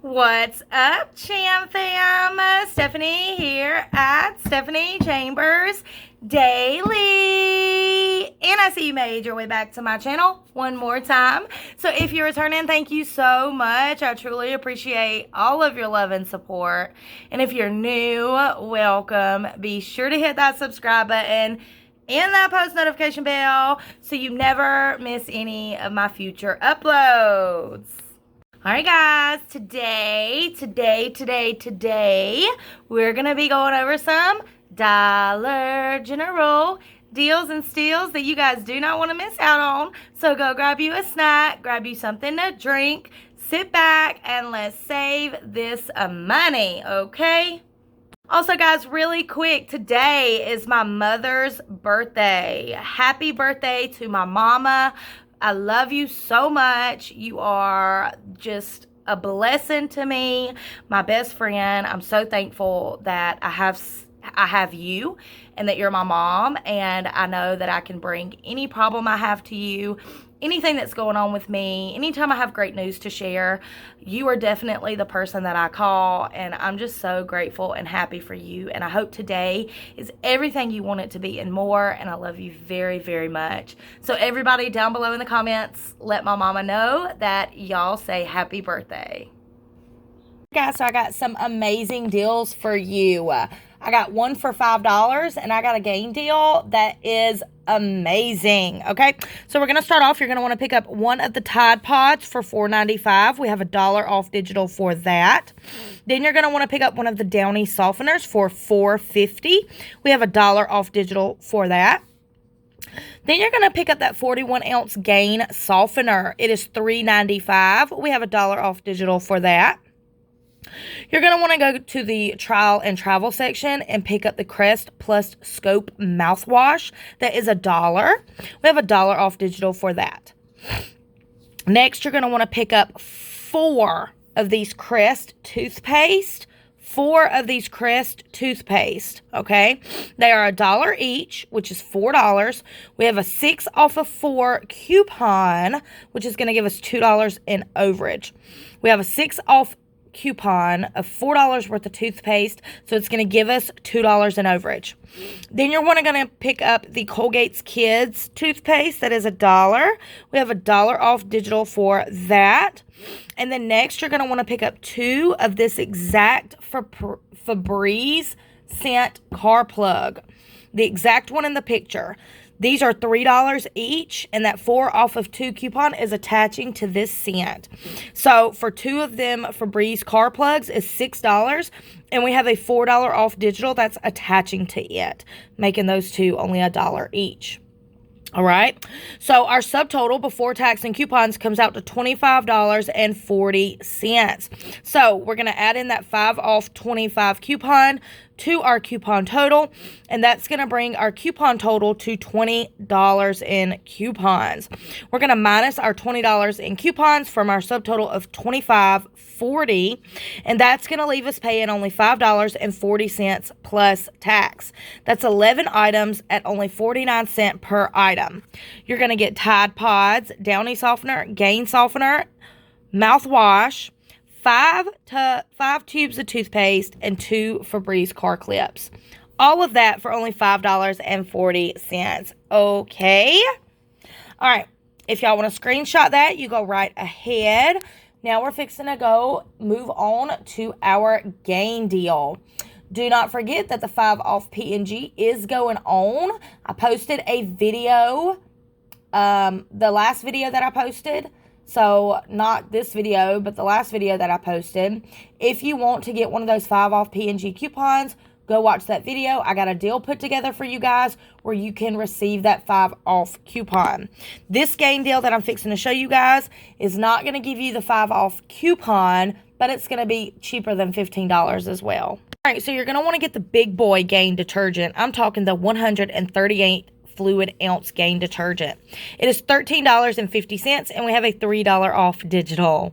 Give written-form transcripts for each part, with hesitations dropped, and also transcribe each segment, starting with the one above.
What's up, Cham Fam? Stephanie here at Stephanie Chambers Daily. And I see you made your way back to my channel one more time. So if you're returning, thank you so much. I truly appreciate all of your love and support. And if you're new, welcome. Be sure to hit that subscribe button and that post notification bell so you never miss any of my future uploads. Alright guys, today, we're going to be going over some Dollar General deals and steals that you guys do not want to miss out on. So go grab you a snack, grab you something to drink, sit back, and let's save this money, okay? Also guys, really quick, today is my mother's birthday. Happy birthday to my mama. I love you so much. You are just a blessing to me, my best friend. I'm so thankful that I have you and that you're my mom, and I know that I can bring any problem I have to you, anything that's going on with me, anytime I have great news to share. You are definitely the person that I call, and I'm just so grateful and happy for you, and I hope today is everything you want it to be and more, and I love you very, very much. So everybody down below in the comments, let my mama know that y'all say happy birthday. Guys, so I got some amazing deals for you. I got one for $5, and I got a game deal that is amazing. Okay, so we're going to start off. You're going to want to pick up one of the Tide Pods for $4.95. We have $1 off digital for that. Then you're going to want to pick up one of the Downy softeners for $4.50. We have $1 off digital for that. Then you're going to pick up that 41-ounce Gain softener. It is $3.95. We have $1 off digital for that. You're going to want to go to the trial and travel section and pick up the Crest Plus Scope mouthwash. That is $1. We have $1 off digital for that. Next, you're going to want to pick up 4 of these Crest toothpaste. 4 of these Crest toothpaste, okay? They are $1 each, which is $4. We have a 6 off of 4 coupon, which is going to give us $2 in overage. We have a 6 off coupon of $4 worth of toothpaste, so it's going to give us $2 in overage. Then you're going to pick up the Colgate's Kids toothpaste. That is $1. We have $1 off digital for that. And then next, you're going to want to pick up 2 of this exact Febreze scent car plug, the exact one in the picture. These are $3 each, and that 4 off of 2 coupon is attaching to this scent. So for 2 of them Febreze car plugs is $6, and we have a $4 off digital that's attaching to it, making those 2 only $1 each. All right, so our subtotal before tax and coupons comes out to $25.40. So we're going to add in that 5 off 25 coupon to our coupon total, and that's going to bring our coupon total to $20 in coupons. We're going to minus our $20 in coupons from our subtotal of $25.40, and that's going to leave us paying only $5.40 plus tax. That's 11 items at only 49 cents per item. You're going to get Tide Pods, Downy softener, Gain softener, mouthwash, 5 tubes of toothpaste, and 2 Febreze car clips. All of that for only $5.40. Okay? All right. If y'all want to screenshot that, you go right ahead. Now we're fixing to move on to our Gain deal. Do not forget that the 5 off P&G is going on. I posted a video, the last video that I posted. So, not this video, but the last video that I posted. If you want to get one of those 5 off P&G coupons, go watch that video. I got a deal put together for you guys where you can receive that 5 off coupon. This Gain deal that I'm fixing to show you guys is not going to give you the 5 off coupon, but it's going to be cheaper than $15 as well. All right, so you're going to want to get the big boy Gain detergent. I'm talking the 138 fluid ounce Gain detergent. It is $13.50, and we have a $3 off digital.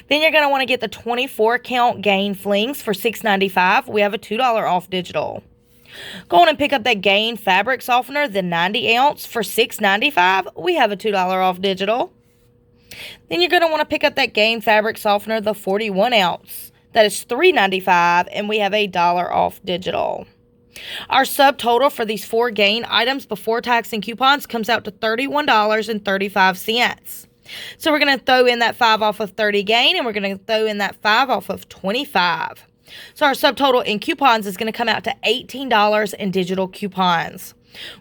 Then you're going to want to get the 24 count Gain flings for $6.95. We have a $2 off digital. Go on and pick up that Gain fabric softener, the 90 ounce for $6.95. We have a $2 off digital. then you're going to want to pick up that Gain Fabric Softener, the 41 ounce. That is $3.95, and we have $1 off digital. Our subtotal for these 4 Gain items before tax and coupons comes out to $31.35. So we're going to throw in that 5 off of 30 Gain, and we're going to throw in that 5 off of 25. So our subtotal in coupons is going to come out to $18 in digital coupons.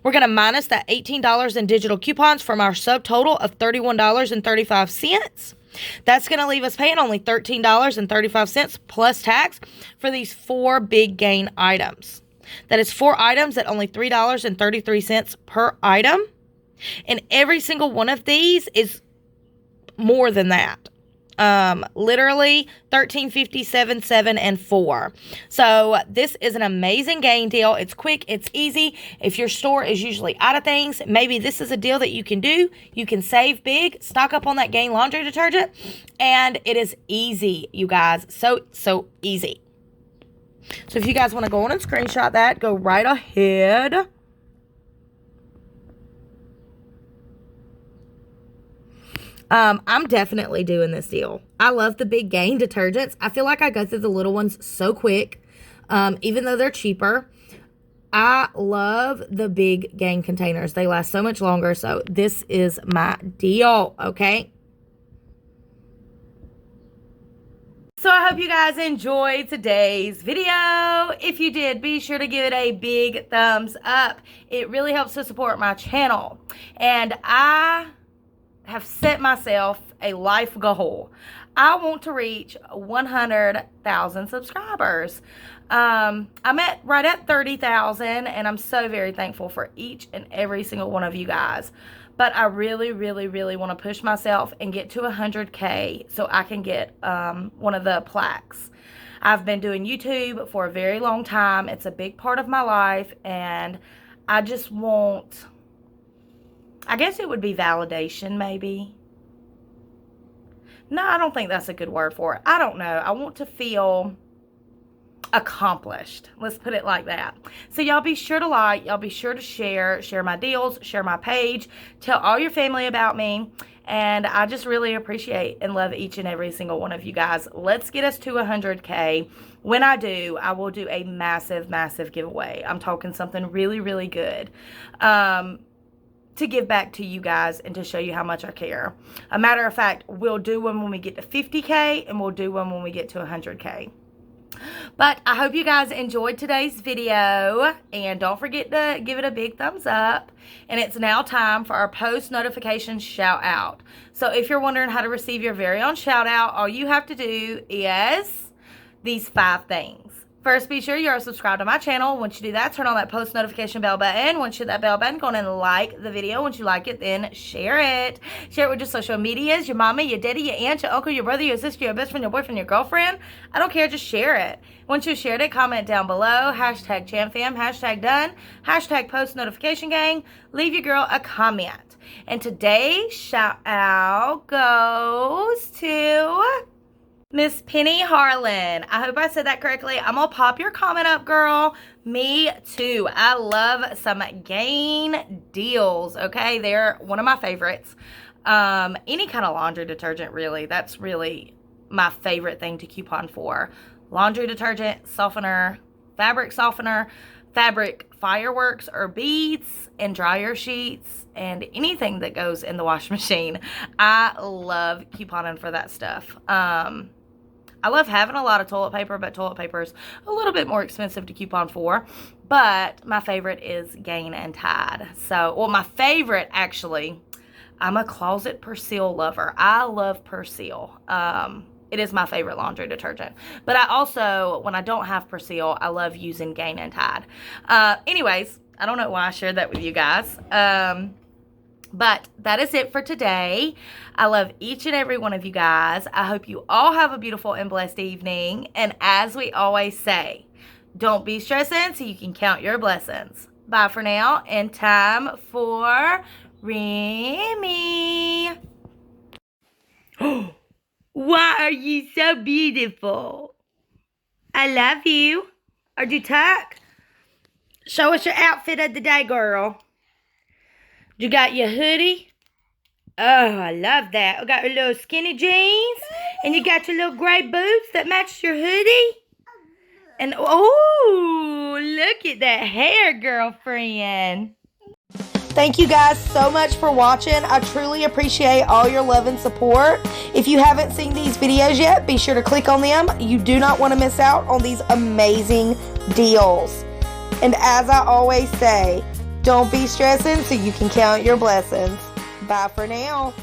We're going to minus that $18 in digital coupons from our subtotal of $31.35. That's going to leave us paying only $13.35 plus tax for these 4 big Gain items. That is 4 items at only $3.33 per item. And every single one of these is more than that. Literally $13.50, $7, $7, and $4. So this is an amazing Gain deal. It's quick, it's easy. If your store is usually out of things, maybe this is a deal that you can do. You can save big, stock up on that Gain laundry detergent, and it is easy, you guys. So easy. So if you guys want to go on and screenshot that, go right ahead. I'm definitely doing this deal. I love the big Gain detergents. I feel like I go through the little ones so quick, even though they're cheaper. I love the big Gain containers. They last so much longer, so this is my deal, okay? So I hope you guys enjoyed today's video. If you did, be sure to give it a big thumbs up. It really helps to support my channel. And I have set myself a life goal. I want to reach 100,000 subscribers. I'm right at 30,000, and I'm so very thankful for each and every single one of you guys. But I really, really, really want to push myself and get to 100K so I can get one of the plaques. I've been doing YouTube for a very long time. It's a big part of my life, and I just want, I guess it would be validation, maybe. No, I don't think that's a good word for it. I don't know. I want to feel accomplished. Let's put it like that. So y'all be sure to like, y'all be sure to share my deals, share my page, tell all your family about me. And I just really appreciate and love each and every single one of you guys. Let's get us to 100K. When I do, I will do a massive, massive giveaway. I'm talking something really, really good. To give back to you guys and to show you how much I care. A matter of fact, we'll do one when we get to 50K, and we'll do one when we get to 100K. But I hope you guys enjoyed today's video, and don't forget to give it a big thumbs up. And it's now time for our post notification shout out. So if you're wondering how to receive your very own shout out, all you have to do is these 5 things. First, be sure you are subscribed to my channel. Once you do that, turn on that post notification bell button. Once you hit that bell button, go on and like the video. Once you like it, then share it. Share it with your social medias, your mama, your daddy, your aunt, your uncle, your brother, your sister, your best friend, your boyfriend, your girlfriend. I don't care, just share it. Once you've shared it, comment down below. Hashtag ChamFam, hashtag done, hashtag post notification gang. Leave your girl a comment. And today's shout out goes to Miss Penny Harlan. I hope I said that correctly. I'm going to pop your comment up, girl. Me too. I love some Gain deals, okay? They're one of my favorites. Any kind of laundry detergent, really. That's really my favorite thing to coupon for. Laundry detergent, softener, fabric fireworks or beads, and dryer sheets, and anything that goes in the washing machine. I love couponing for that stuff. I love having a lot of toilet paper, but toilet paper is a little bit more expensive to coupon for. But my favorite is Gain and Tide. So, well, my favorite, actually, I'm a closet Persil lover. I love Persil. It is my favorite laundry detergent. But I also, when I don't have Persil, I love using Gain and Tide. Anyways, I don't know why I shared that with you guys. But that is it for today. I love each and every one of you guys. I hope you all have a beautiful and blessed evening. And as we always say, don't be stressing so you can count your blessings. Bye for now, and time for Remy. Why are you so beautiful? I love you. Are you tuck? Show us your outfit of the day, girl. You got your hoodie, Oh, I love that. I got your little skinny jeans, and you got your little gray boots that match your hoodie. And oh, look at that hair, girlfriend. Thank you guys so much for watching. I truly appreciate all your love and support. If you haven't seen these videos yet, be sure to click on them. You do not want to miss out on these amazing deals. And as I always say, don't be stressing so you can count your blessings. Bye for now.